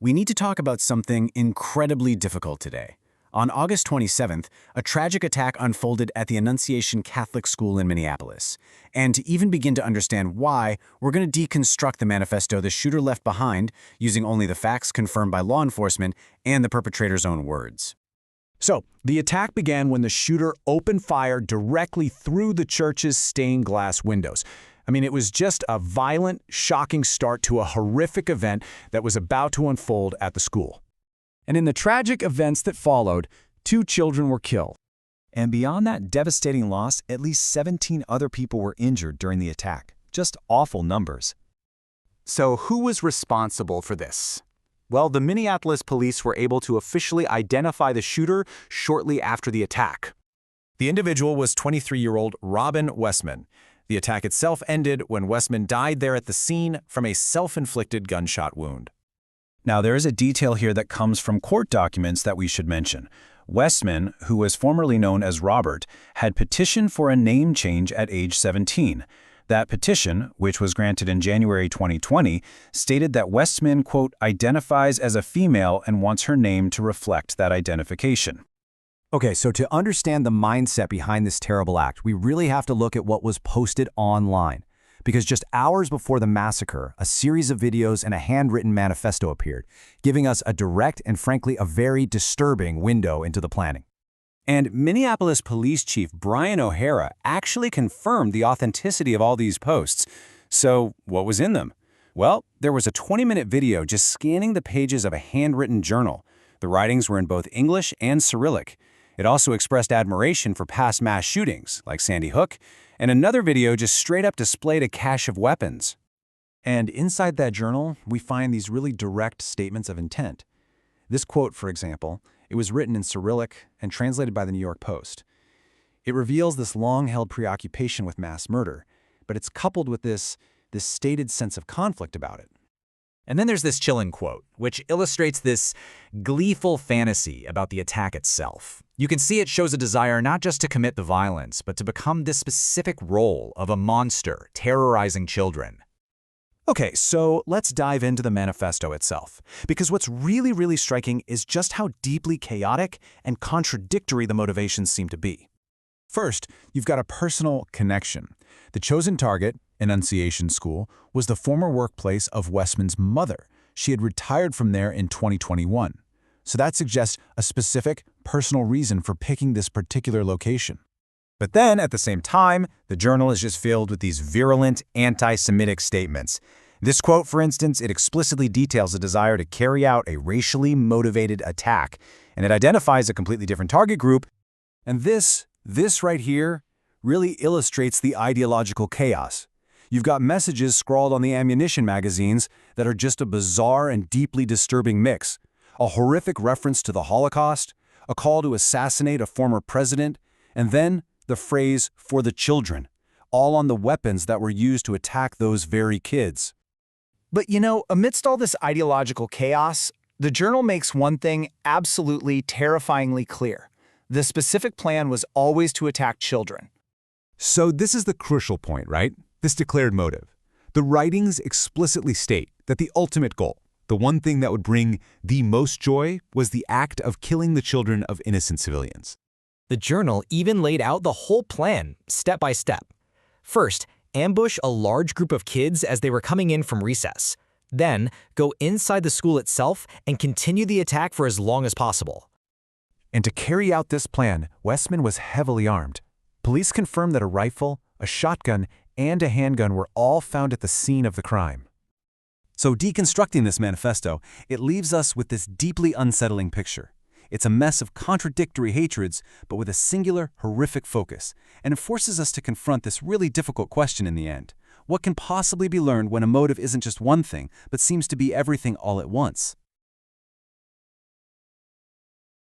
We need to talk about something incredibly difficult today. On August 27th, a tragic attack unfolded at the Annunciation Catholic School in Minneapolis. And to even begin to understand why, we're going to deconstruct the manifesto the shooter left behind, using only the facts confirmed by law enforcement and the perpetrator's own words. So, the attack began when the shooter opened fire directly through the church's stained glass windows. It was just a violent, shocking start to a horrific event that was about to unfold at the school. And in the tragic events that followed, 2 children were killed. And beyond that devastating loss, at least 17 other people were injured during the attack. Just awful numbers. So who was responsible for this? Well, the Minneapolis police were able to officially identify the shooter shortly after the attack. The individual was 23-year-old Robin Westman. The attack itself ended when Westman died there at the scene from a self-inflicted gunshot wound. Now, there is a detail here that comes from court documents that we should mention. Westman, who was formerly known as Robert, had petitioned for a name change at age 17. That petition, which was granted in January 2020, stated that Westman, quote, identifies as a female and wants her name to reflect that identification. Okay, so to understand the mindset behind this terrible act, we really have to look at what was posted online. Because just hours before the massacre, a series of videos and a handwritten manifesto appeared, giving us a direct and frankly a very disturbing window into the planning. And Minneapolis Police Chief Brian O'Hara actually confirmed the authenticity of all these posts. So what was in them? Well, there was a 20-minute video just scanning the pages of a handwritten journal. The writings were in both English and Cyrillic. It also expressed admiration for past mass shootings, like Sandy Hook, and another video just straight up displayed a cache of weapons. And inside that journal, we find these really direct statements of intent. This quote, for example, it was written in Cyrillic and translated by the New York Post. It reveals this long-held preoccupation with mass murder, but it's coupled with this stated sense of conflict about it. And then there's this chilling quote, which illustrates this gleeful fantasy about the attack itself. You can see it shows a desire not just to commit the violence, but to become this specific role of a monster terrorizing children. Okay, so let's dive into the manifesto itself. Because what's really striking is just how deeply chaotic and contradictory the motivations seem to be. First, you've got a personal connection. The chosen target, Annunciation School, was the former workplace of Westman's mother. She had retired from there in 2021. So that suggests a specific, personal reason for picking this particular location. But then, at the same time, the journal is just filled with these virulent, anti-Semitic statements. This quote, for instance, it explicitly details a desire to carry out a racially motivated attack, and it identifies a completely different target group. And this right here really illustrates the ideological chaos. You've got messages scrawled on the ammunition magazines that are just a bizarre and deeply disturbing mix. A horrific reference to the Holocaust, a call to assassinate a former president, and then the phrase, for the children, all on the weapons that were used to attack those very kids. But amidst all this ideological chaos, the journal makes one thing absolutely terrifyingly clear. The specific plan was always to attack children. So this is the crucial point, right? This declared motive. The writings explicitly state that the ultimate goal, the one thing that would bring the most joy, was the act of killing the children of innocent civilians. The journal even laid out the whole plan, step by step. First, ambush a large group of kids as they were coming in from recess. Then, go inside the school itself and continue the attack for as long as possible. And to carry out this plan, Westman was heavily armed. Police confirmed that a rifle, a shotgun, and a handgun were all found at the scene of the crime. So deconstructing this manifesto, it leaves us with this deeply unsettling picture. It's a mess of contradictory hatreds, but with a singular, horrific focus, and it forces us to confront this really difficult question in the end. What can possibly be learned when a motive isn't just one thing, but seems to be everything all at once?